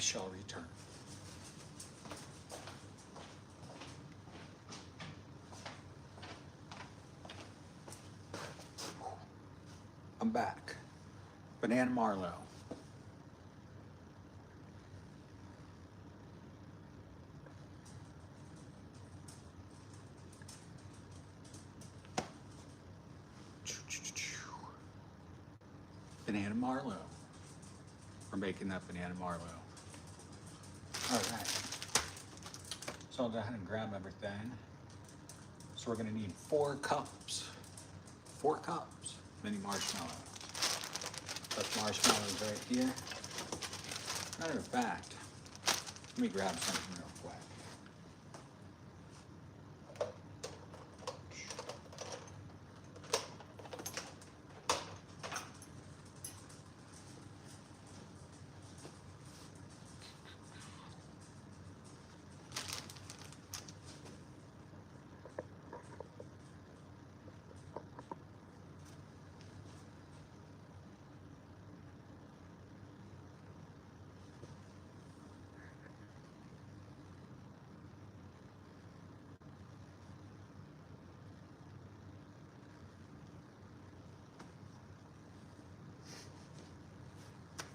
shall return. I'm back. Banana Marlow. Banana Marlow. We're making that banana Marlow. All right. So I'll go ahead and grab everything. So we're gonna need 4 cups. 4 cups, mini marshmallow. That's marshmallows right here. Matter of fact, let me grab something real quick.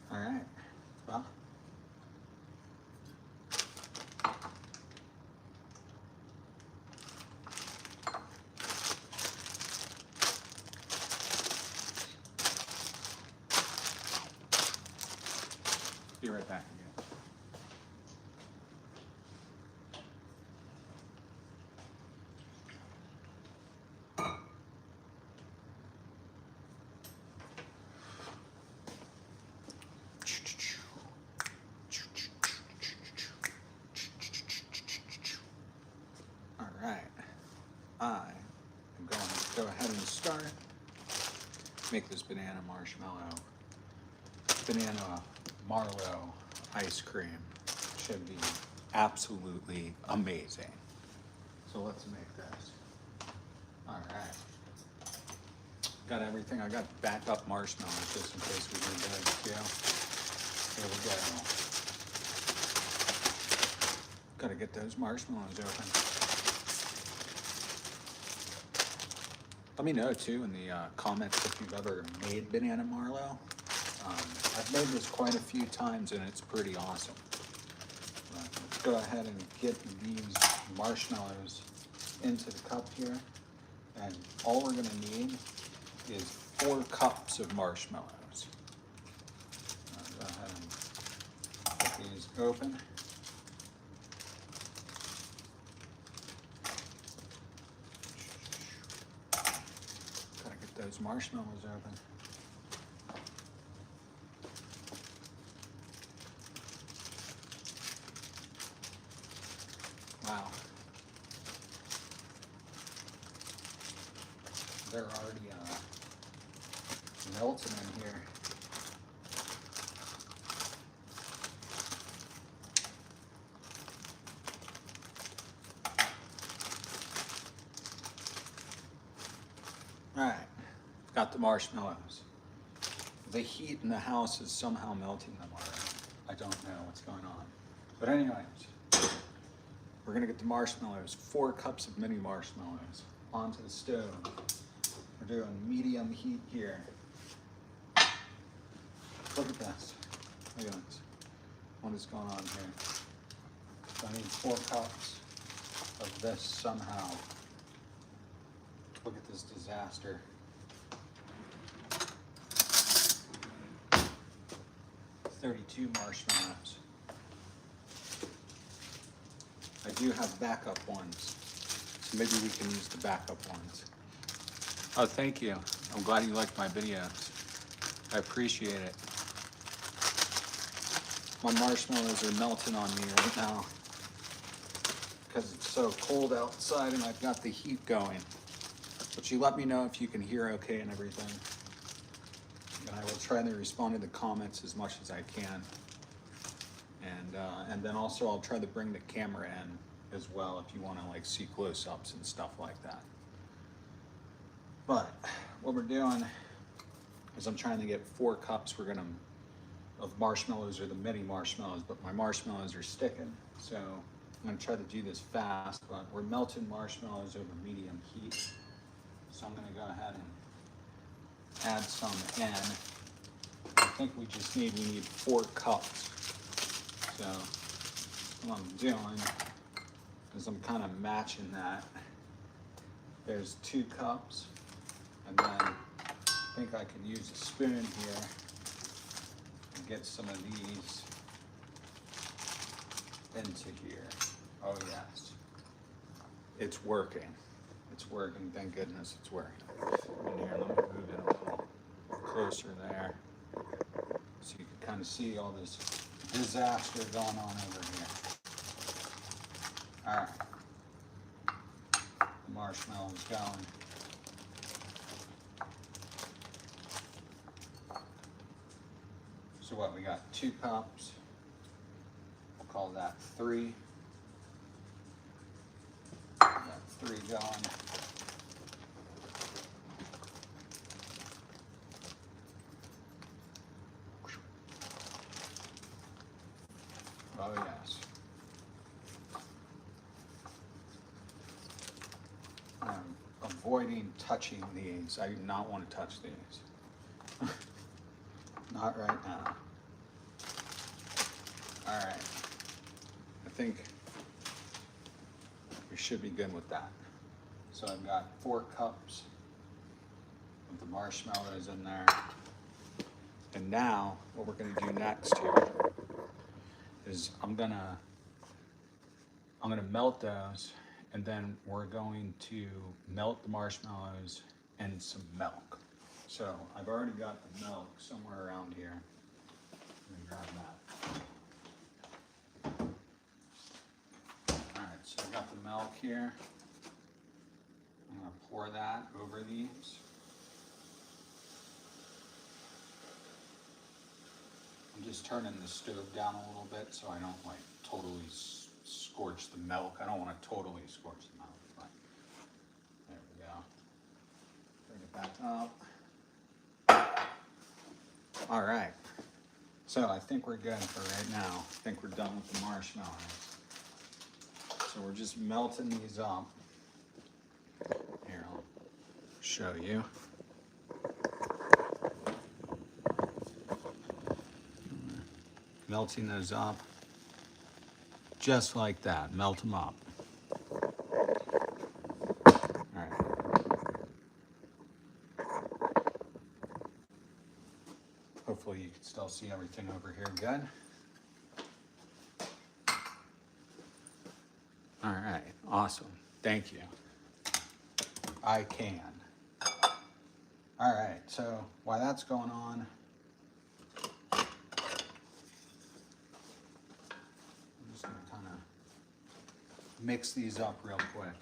All right, well. Be right back again. All right, I am going to go ahead and start. Make this banana Marlow ice cream. Should be absolutely amazing. So let's make this. All right. Got everything. I got backup marshmallows just in case we need those too. Here we go. Got to get those marshmallows open. Let me know too in the comments if you've ever made banana Marlow. I've made this quite a few times and it's pretty awesome. Let's go ahead and get these marshmallows into the cup here. And all we're gonna need is 4 cups of marshmallows. I'll go ahead and get these open. Gotta get those marshmallows open. Wow. They're already melting in here. All right, got the marshmallows. The heat in the house is somehow melting them already. I don't know what's going on. But anyways, we're gonna get the marshmallows, 4 cups of mini marshmallows onto the stove. We're doing medium heat here. Look at this. Look at this. What is going on here? So I need 4 cups of this somehow. Look at this disaster. $32 marshmallows. I do have backup ones, so maybe we can use the backup ones. Oh, thank you. I'm glad you liked my videos. I appreciate it. My marshmallows are melting on me right now because it's so cold outside and I've got the heat going. But you let me know if you can hear okay and everything. And I will try to respond to the comments as much as I can. And then also I'll try to bring the camera in as well if you want to like see close-ups and stuff like that. But what we're doing is I'm trying to get 4 cups. We're gonna of marshmallows are the mini marshmallows, but my marshmallows are sticking. So I'm gonna try to do this fast, but we're melting marshmallows over medium heat. So I'm gonna go ahead and add some in. I think we need 4 cups. So what I'm doing is I'm kind of matching that. There's 2 cups, and then I think I can use a spoon here and get some of these into here. Oh yes, it's working. It's working, thank goodness it's working. In here, let me move it a little closer there so you can kind of see all this disaster going on over here. All right, the marshmallow's going. So what, we got 2 cups, we'll call that 3. We got 3 going. Oh yes. I'm avoiding touching these. I do not want to touch these. Not right now. All right. I think we should be good with that. So I've got 4 cups of the marshmallows in there. And now what we're going to do next here is I'm gonna melt those, and then we're going to melt the marshmallows and some milk. So I've already got the milk somewhere around here. Let me grab that. All right, so I got the milk here. I'm gonna pour that over these. I'm just turning the stove down a little bit so I don't like totally scorch the milk. I don't want to totally scorch the milk, but there we go. Bring it back up. All right. So I think we're good for right now. I think we're done with the marshmallows. So we're just melting these up. Here, I'll show you. Melting those up, just like that. Melt them up. All right. Hopefully you can still see everything over here good. All right, awesome. Thank you. I can. All right, so while that's going on, mix these up real quick.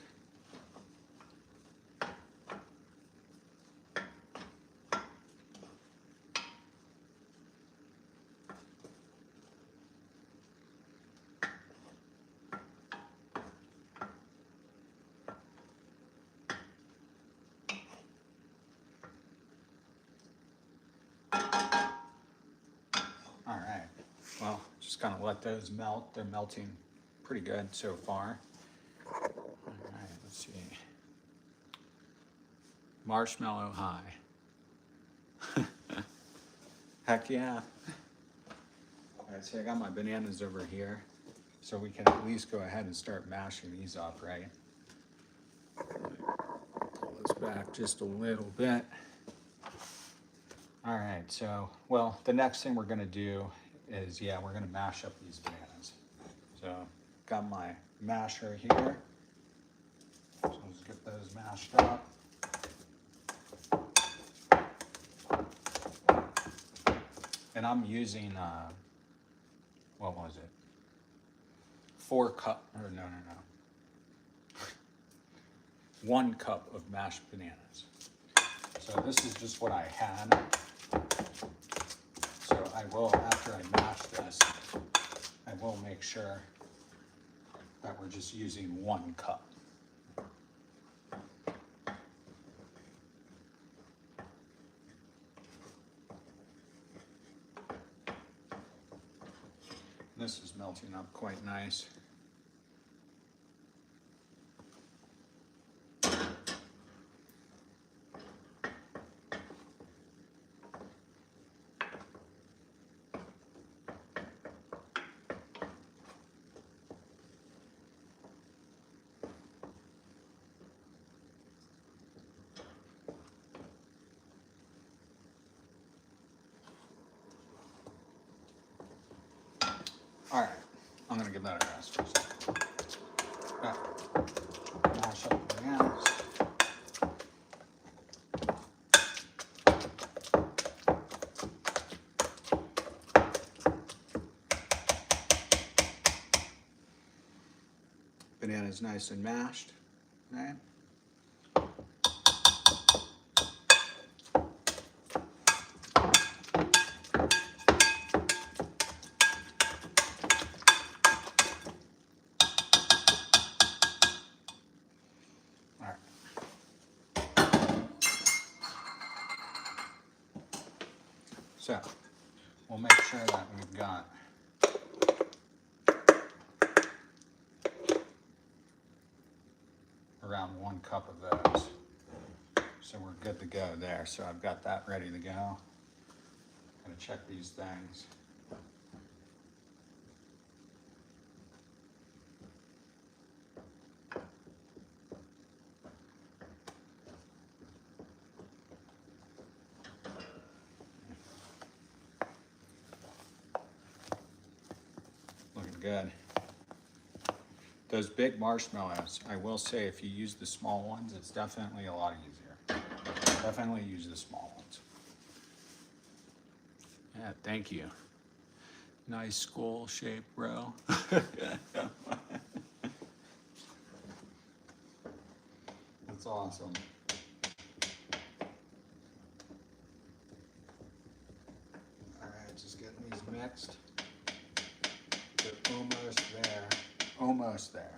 All right, well, just kind of let those melt. They're melting pretty good so far. All right, let's see. Marshmallow high. Heck yeah. All right, so I got my bananas over here, so we can at least go ahead and start mashing these up, right? Pull this back just a little bit. All right, so, well, the next thing we're gonna do is, yeah, we're gonna mash up these bananas. So, got my masher here. So let's get those mashed up. And I'm using, what was it? 4 cup, or no. 1 cup of mashed bananas. So this is just what I had. So I will, after I mash this, I will make sure that we're just using 1 cup. This is melting up quite nice. All right, I'm gonna give that a rest for a second. Okay. Mash up the bananas. Banana's nice and mashed, right? So, we'll make sure that we've got around 1 cup of those. So we're good to go there. So I've got that ready to go. I'm gonna check these things. Looking good. Those big marshmallows, I will say if you use the small ones, it's definitely a lot easier. Definitely use the small ones. Yeah, thank you. Nice skull shape, bro. That's awesome. All right, just getting these mixed. They're almost there. Almost there.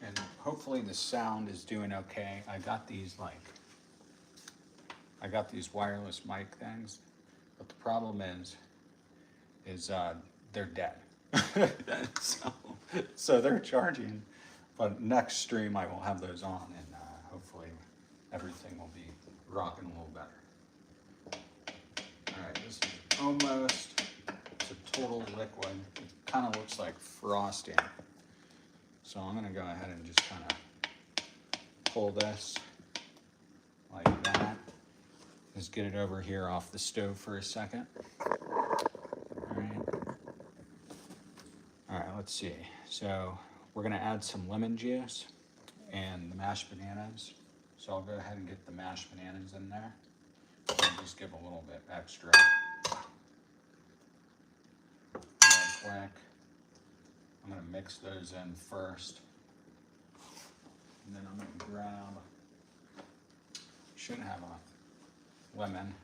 And hopefully the sound is doing okay. I got these wireless mic things, but the problem is they're dead. so they're charging, but next stream I will have those on, and hopefully everything will be rocking a little better. All right, this is almost, it's a total liquid. It kind of looks like frosting. So I'm gonna go ahead and just kind of pull this like that. Just get it over here off the stove for a second. All right, let's see. So we're gonna add some lemon juice and the mashed bananas. So I'll go ahead and get the mashed bananas in there. And just give a little bit extra. Real quick. I'm gonna mix those in first. And then I'm gonna grab, should have a lemon.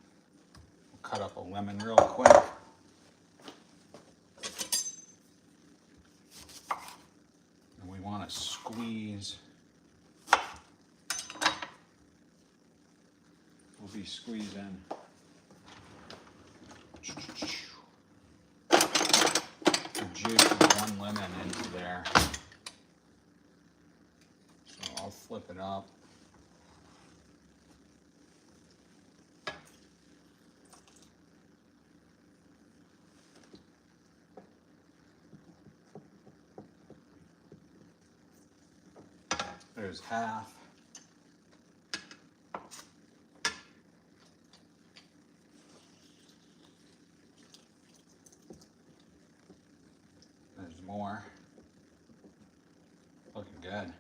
We'll cut up a lemon real quick. And we wanna squeeze. We'll be squeezing the juice of 1 lemon into there. So I'll flip it up. There's half. There's more. Looking good.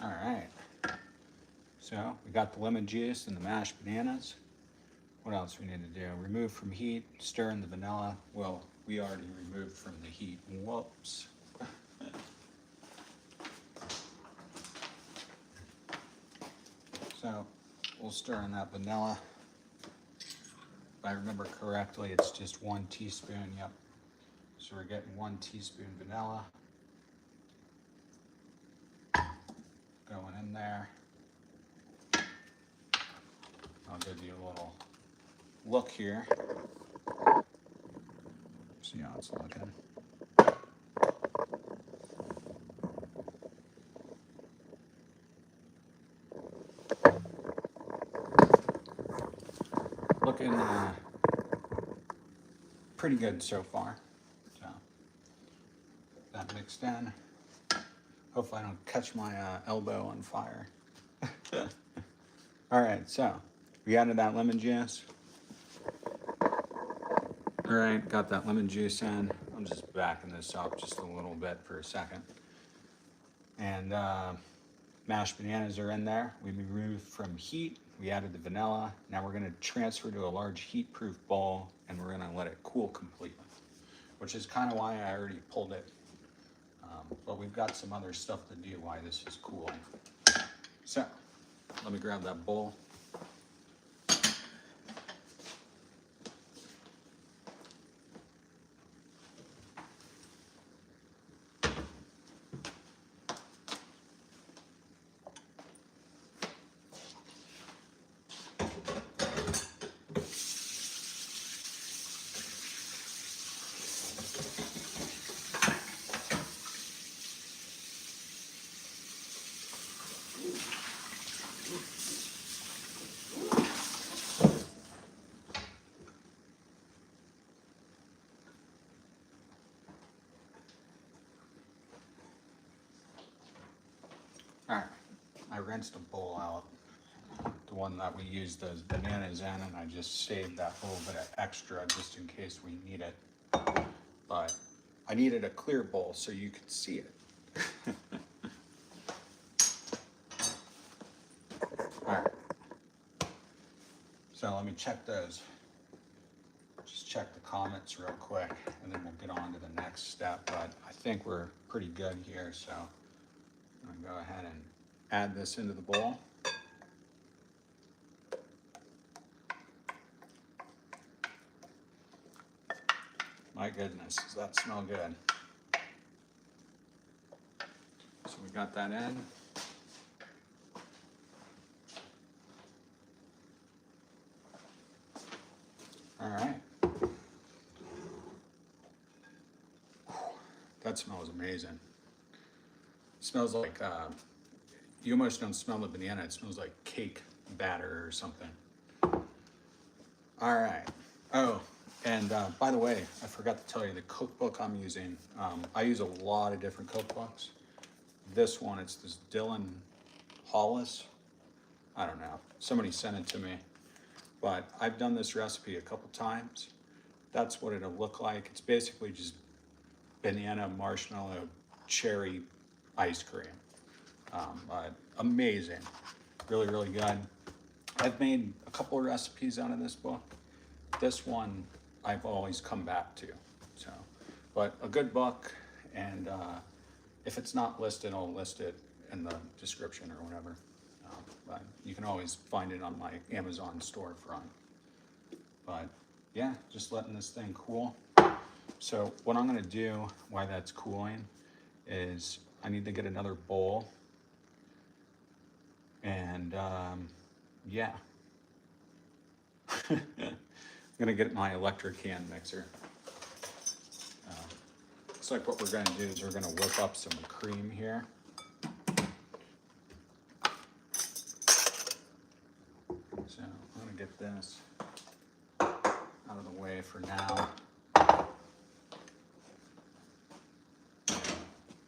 All right. So we got the lemon juice and the mashed bananas. What else we need to do? Remove from heat, stir in the vanilla. Well, we already removed from the heat. Whoops. So we'll stir in that vanilla. If I remember correctly, it's just 1 teaspoon, yep. So we're getting 1 teaspoon vanilla going in there. I'll give you a little look here. See how it's looking. Looking pretty good so far. So that mixed in. Hopefully I don't catch my elbow on fire. All right, so we added that lemon juice. All right, got that lemon juice in. I'm just backing this up just a little bit for a second. And mashed bananas are in there. We removed from heat. We added the vanilla. Now we're gonna transfer to a large heat-proof bowl and we're gonna let it cool completely, which is kind of why I already pulled it. But we've got some other stuff to do while this is cooling. So, let me grab that bowl. All right, I rinsed a bowl out, the one that we used those bananas in, and I just saved that little bit of extra just in case we need it. But I needed a clear bowl so you could see it. All right, so let me check those. Just check the comments real quick, and then we'll get on to the next step. But I think we're pretty good here, so I'm gonna go ahead and add this into the bowl. My goodness, does that smell good? So we got that in. All right. That smells amazing. It smells like, you almost don't smell the banana, it smells like cake batter or something. All right. Oh, and by the way, I forgot to tell you the cookbook I'm using. I use a lot of different cookbooks. This one, it's this Dylan Hollis. I don't know, somebody sent it to me. But I've done this recipe a couple times. That's what it'll look like. It's basically just banana, marshmallow, cherry ice cream. But amazing, really, really good. I've made a couple of recipes out of this book. This one I've always come back to. So, but a good book, and if it's not listed, I'll list it in the description or whatever. But you can always find it on my Amazon storefront. But yeah, just letting this thing cool. So what I'm gonna do while that's cooling is I need to get another bowl. And yeah. I'm gonna get my electric hand mixer. Looks like what we're gonna do is we're gonna whip up some cream here. So I'm gonna get this out of the way for now.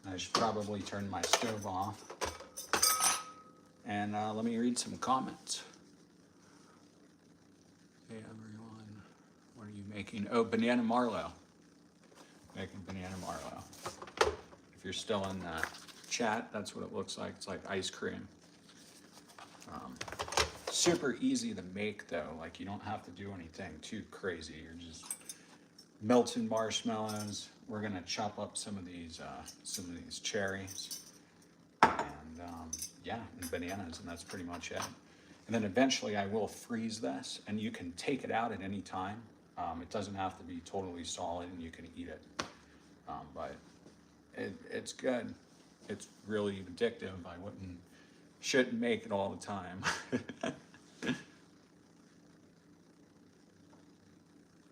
I should probably turn my stove off. And let me read some comments. Hey everyone, what are you making? Oh, banana Marlow. Making banana Marlow. If you're still in the chat, that's what it looks like. It's like ice cream. Super easy to make though. Like you don't have to do anything too crazy. You're just melting marshmallows. We're gonna chop up some of these cherries, and yeah, and bananas, and that's pretty much it. And then eventually I will freeze this, and you can take it out at any time. It doesn't have to be totally solid, and you can eat it. But it's good. It's really addictive. Shouldn't make it all the time.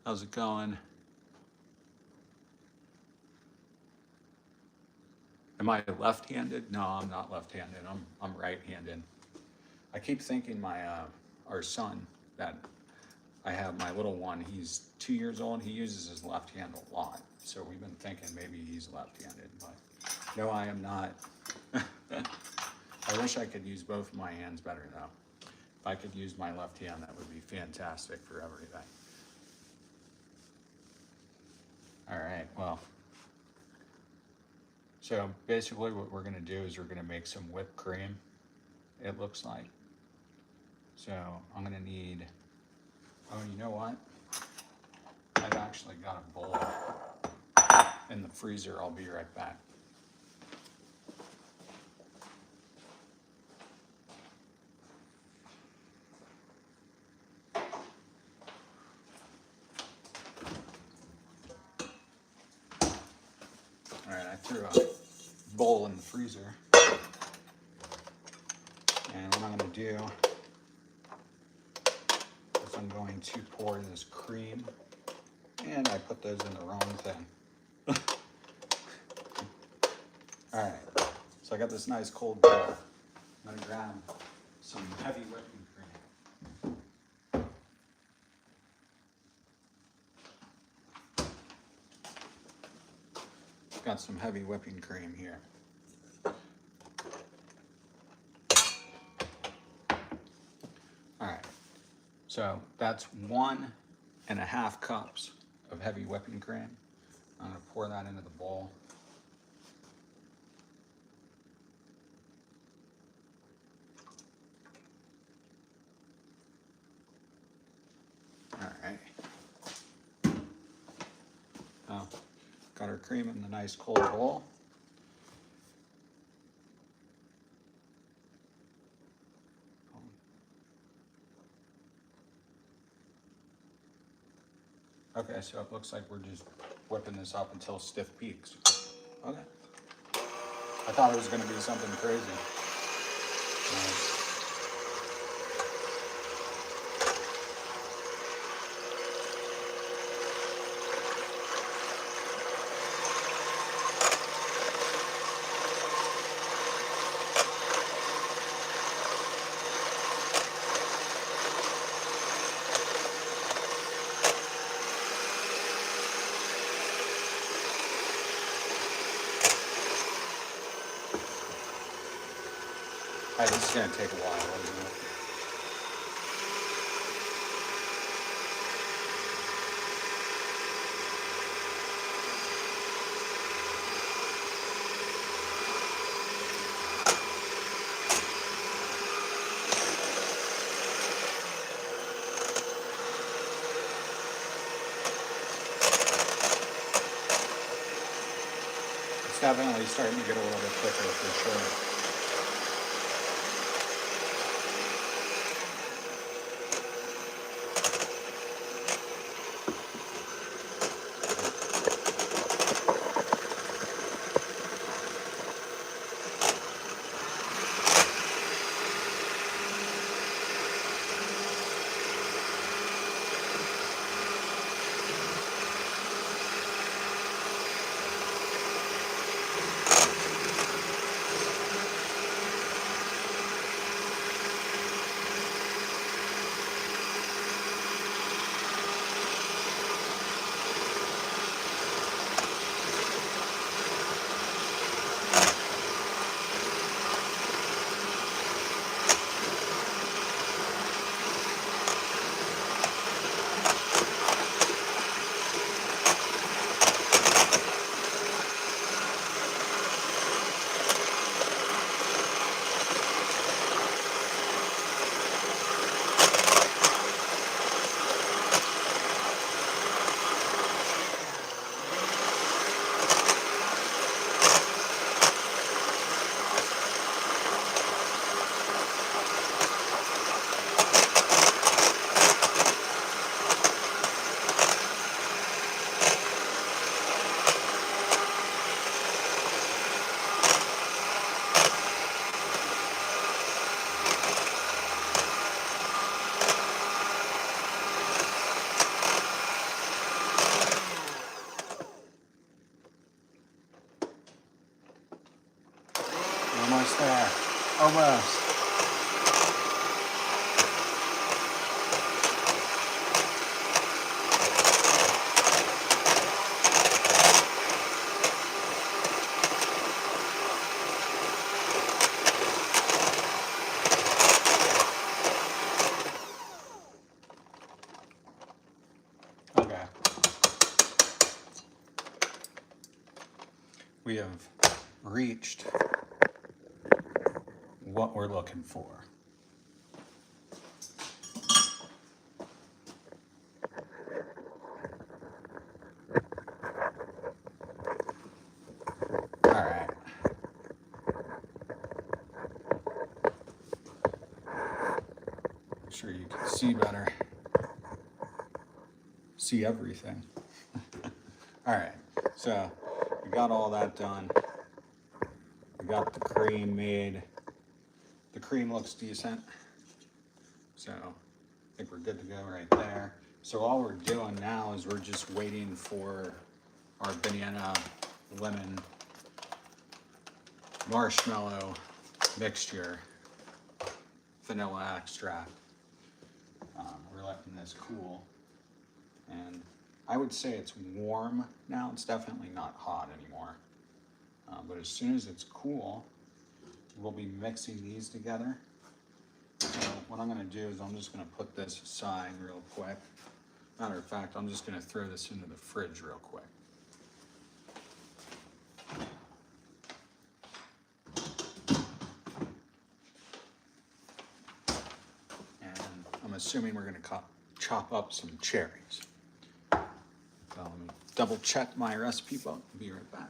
How's it going? Am I left-handed? No, I'm not left-handed. I'm right-handed. I keep thinking our son that I have, my little one, he's 2 years old. He uses his left hand a lot. So we've been thinking maybe he's left-handed, but no, I am not. I wish I could use both of my hands better though. If I could use my left hand, that would be fantastic for everything. All right, well, so basically what we're gonna do is we're gonna make some whipped cream, it looks like. So I'm gonna need, oh, you know what? I've actually got a bowl in the freezer. I'll be right back. All right, I threw a bowl in the freezer. And what I'm going to do is I'm going to pour this cream, and I put those in the wrong thing. All right, so I got this nice cold bowl. I'm going to grab some heavy whipping cream. Got some heavy whipping cream here. All right, so that's 1.5 cups of heavy whipping cream. I'm gonna pour that into the bowl. All right. Now, got our cream in the nice cold bowl. Okay, so it looks like we're just whipping this up until stiff peaks. Okay. I thought it was going to be something crazy. Nice. All right, this is going to take a while, isn't it? It's definitely starting to get a little bit thicker for sure. Almost. Okay. We have reached what we're looking for. All right. Make sure you can see better. See everything. All right. So we got all that done. We got the cream made. The cream looks decent. So I think we're good to go right there. So all we're doing now is we're just waiting for our banana lemon marshmallow mixture, vanilla extract. We're letting this cool. And I would say it's warm now. It's definitely not hot anymore. But as soon as it's cool, we'll be mixing these together. So what I'm going to do is I'm just going to put this aside real quick. Matter of fact, I'm just going to throw this into the fridge real quick. And I'm assuming we're going to chop up some cherries. So let me double check my recipe book. Be right back.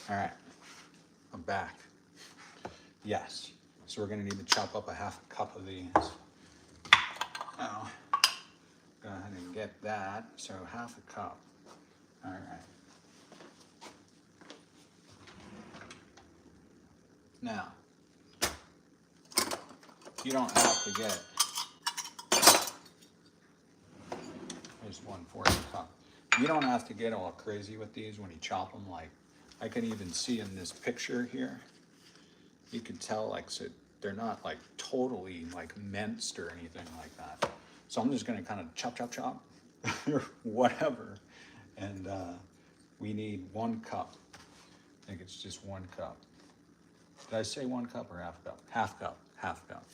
All right, I'm back. Yes, so we're gonna need to chop up a half a cup of these. Now, go ahead and get that. So half a cup. All right. Now, you don't have to get, there's 1/4 cup. You don't have to get all crazy with these when you chop them. Like, I can even see in this picture here, you can tell like, so they're not like totally like minced or anything like that. So I'm just gonna kind of chop, chop, chop, or whatever. And we need 1 cup. I think it's just 1 cup. Did I say 1 cup or half cup? Half cup, half cup.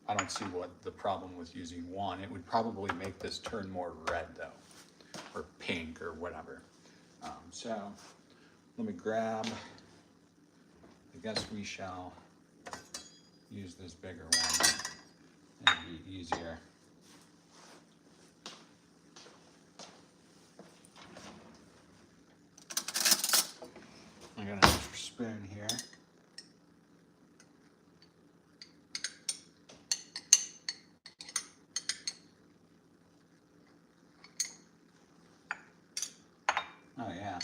I don't see what the problem with using 1. It would probably make this turn more red though, or pink or whatever. So let me grab, I guess we shall use this bigger one. It'd be easier. I got an extra spoon here. Oh yeah.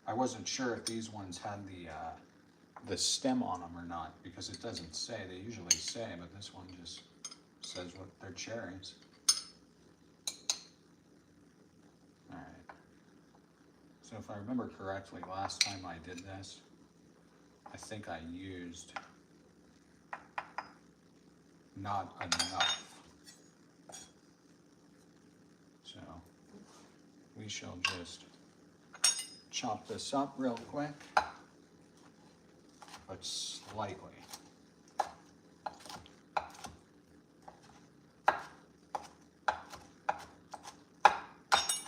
I wasn't sure if these ones had the stem on them or not, because it doesn't say. They usually say, but this one just says what they're cherries. All right. So if I remember correctly, last time I did this, I think I used not enough. So we shall just chop this up real quick, but slightly.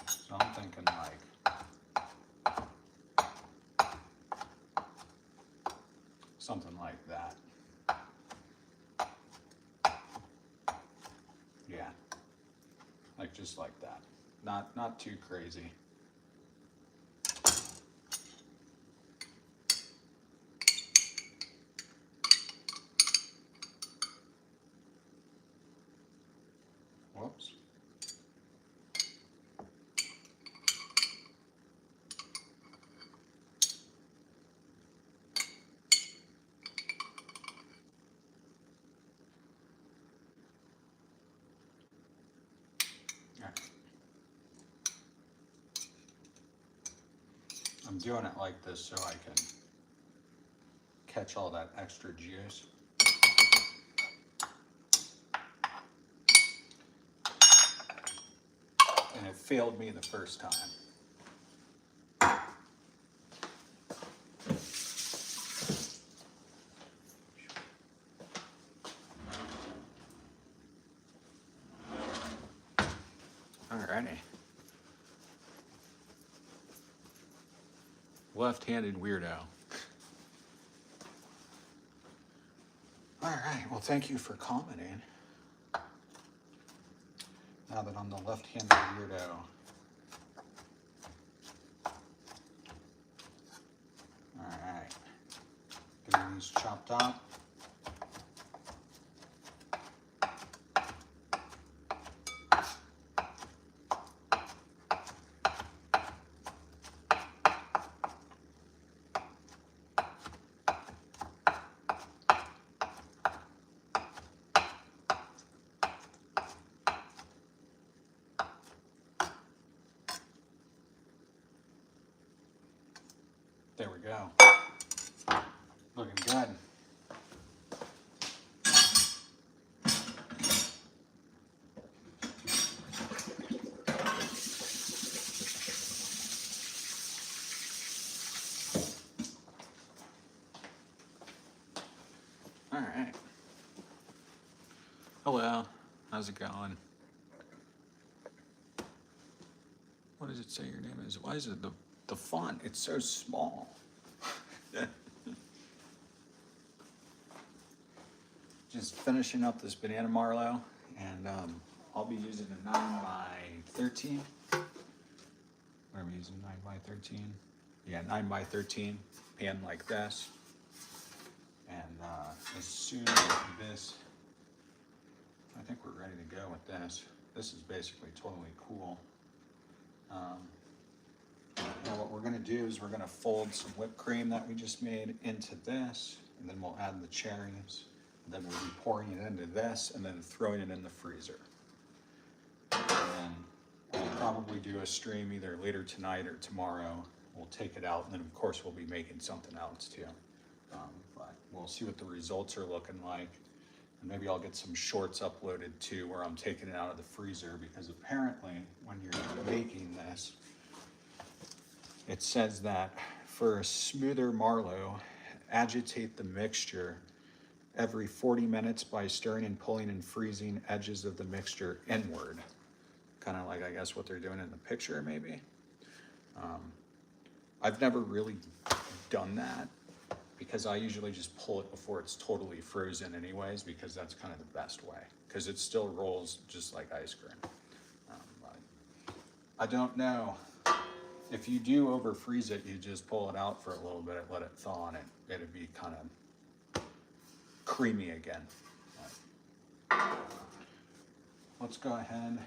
So I'm thinking like something like that. Yeah, like just like that. Not too crazy. Whoops. I'm doing it like this so I can catch all that extra juice. And it failed me the first time. Alrighty. Left-handed weirdo. Alright, well thank you for commenting. Now that I'm the left-handed weirdo. Alright. Getting these chopped up. There we go. Looking good. All right. Hello. How's it going? What does it say your name is? Why is it the font? It's so small. Just finishing up this banana Marlow, and I'll be using a 9x13. What are we using? 9x13? Yeah, 9x13 pan like this. And as soon as this, I think we're ready to go with this. This is basically totally cool. Now what we're gonna do is we're gonna fold some whipped cream that we just made into this, and then we'll add the cherries, and then we'll be pouring it into this, and then throwing it in the freezer. And then we'll probably do a stream either later tonight or tomorrow. We'll take it out, and then of course we'll be making something else too. But we'll see what the results are looking like. And maybe I'll get some shorts uploaded too where I'm taking it out of the freezer, because apparently when you're making this, it says that for a smoother Marlow, agitate the mixture every 40 minutes by stirring and pulling and freezing edges of the mixture inward. Kind of like, I guess, what they're doing in the picture maybe. I've never really done that, because I usually just pull it before it's totally frozen anyways, because that's kind of the best way, because it still rolls just like ice cream. But I don't know. If you do over freeze it, you just pull it out for a little bit, let it thaw, and it'd be kind of creamy again. But let's go ahead.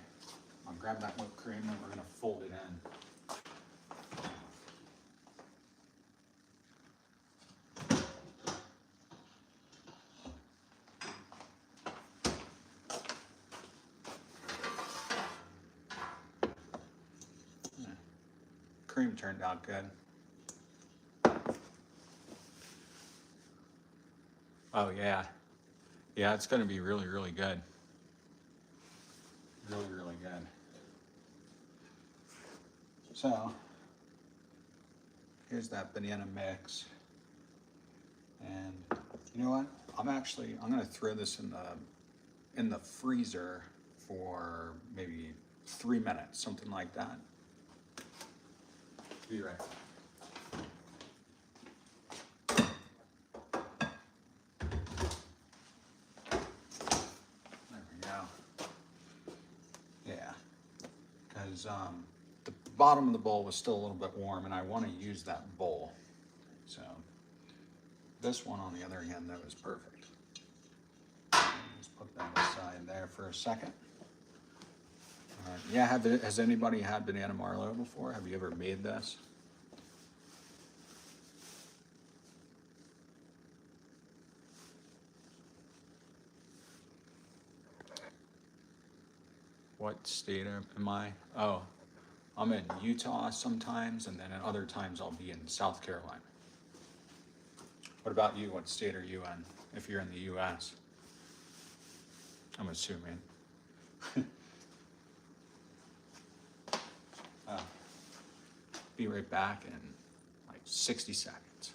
I'll grab that whipped cream, and we're gonna fold it in. Cream turned out good. Oh yeah. Yeah, it's gonna be really, really good. Really, really good. So, here's that banana mix. And you know what? I'm gonna throw this in the freezer for maybe 3 minutes, something like that. Be right back. There we go. Yeah, because the bottom of the bowl was still a little bit warm, and I want to use that bowl. So this one, on the other hand, that was perfect. Just put that aside there for a second. Yeah, has anybody had banana Marlow before? Have you ever made this? What state am I? Oh, I'm in Utah sometimes, and then at other times I'll be in South Carolina. What about you? What state are you in if you're in the U.S.? I'm assuming. Be right back in like 60 seconds.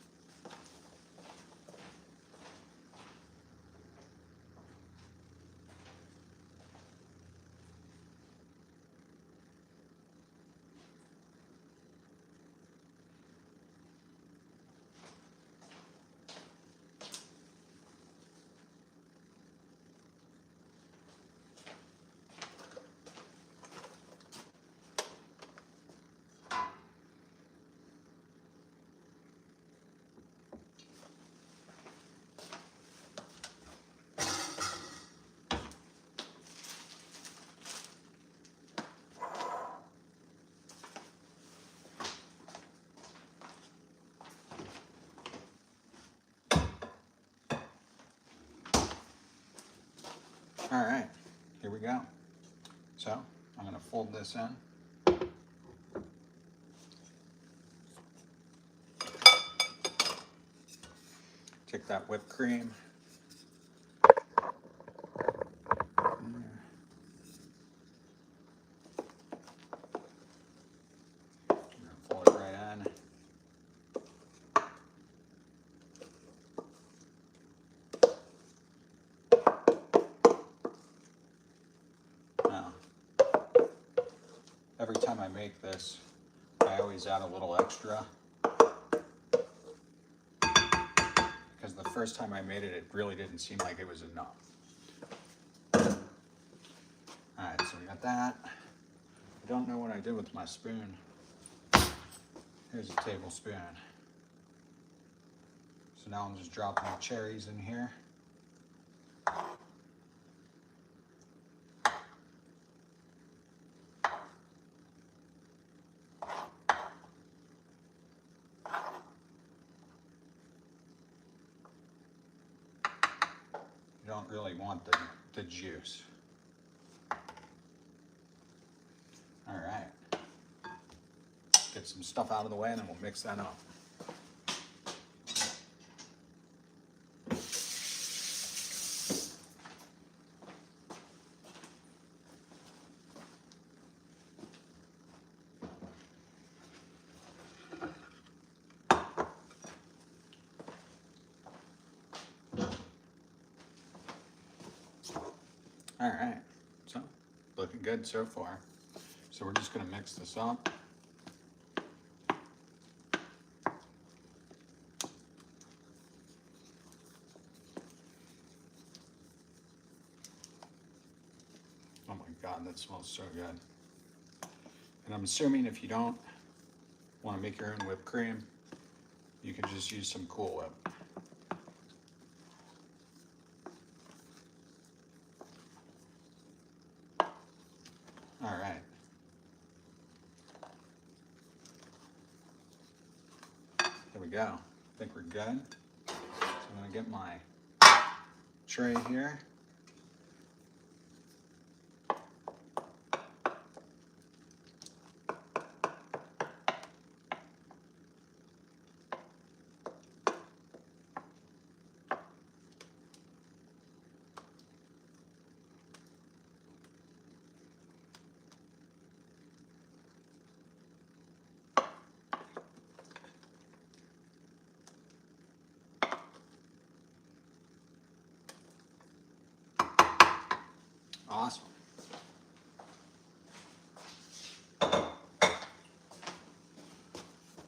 All right, here we go. So I'm going to fold this in. Take that whipped cream. Fold it right in. Now, every time I make this, I always add a little extra. Because the first time I made it, it really didn't seem like it was enough. Alright, so we got that. I don't know what I did with my spoon. Here's a tablespoon. So now I'm just dropping the cherries in here. You don't really want the juice. All right. Get some stuff out of the way and then we'll mix that up. All right, so looking good so far. So we're just gonna mix this up. Oh my God, that smells so good. And I'm assuming if you don't want to make your own whipped cream, you can just use some Cool Whip. All right. There we go. I think we're good. So I'm gonna get my tray here. Awesome.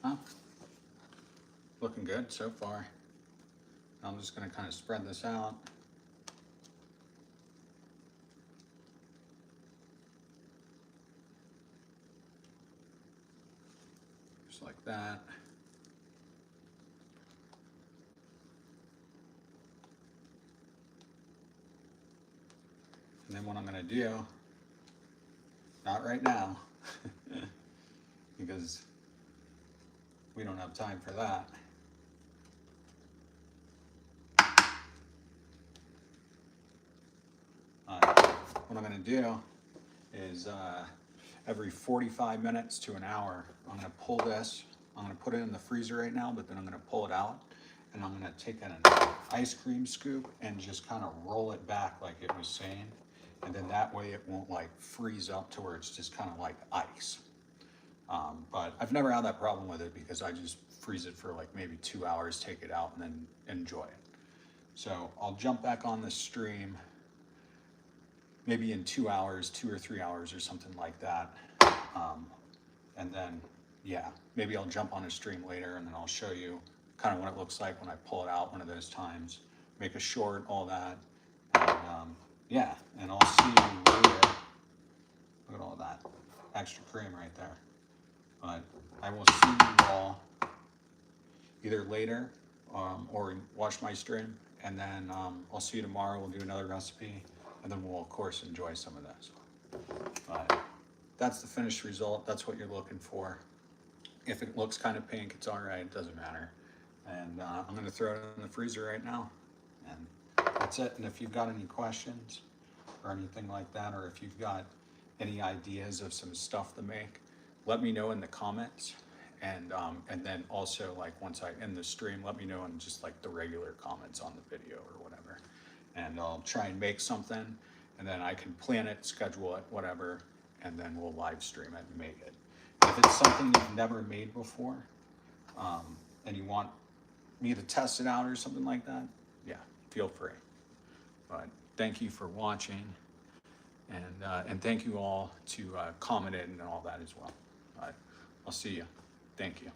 Well, looking good so far. I'm just going to kind of spread this out. Just like that. And then what I'm going to do, not right now, because we don't have time for that. What I'm going to do is, every 45 minutes to an hour, I'm gonna pull this, I'm gonna put it in the freezer right now, but then I'm gonna pull it out, and I'm gonna take an ice cream scoop and just kind of roll it back like it was saying, and then that way it won't like freeze up to where it's just kind of like ice. But I've never had that problem with it because I just freeze it for like maybe 2 hours, take it out, and then enjoy it. So I'll jump back on the stream maybe in 2 hours, 2 or 3 hours or something like that. And then, yeah, maybe I'll jump on a stream later and then I'll show you kind of what it looks like when I pull it out one of those times, make a short, all that. And yeah, and I'll see you later. Look at all that extra cream right there. But I will see you all either later or watch my stream, and then I'll see you tomorrow. We'll do another recipe, and then we'll of course enjoy some of this. But that's the finished result. That's what you're looking for. If it looks kind of pink, it's all right. It doesn't matter. And I'm going to throw it in the freezer right now, and that's it. And if you've got any questions or anything like that, or if you've got any ideas of some stuff to make, let me know in the comments. And then also, like, once I end the stream, let me know in just like the regular comments on the video or whatever, and I'll try and make something, and then I can plan it, schedule it, whatever, and then we'll live stream it and make it. If it's something you've never made before, and you want me to test it out or something like that, yeah, feel free. But thank you for watching, and thank you all to comment it and all that as well. I'll see you. Thank you.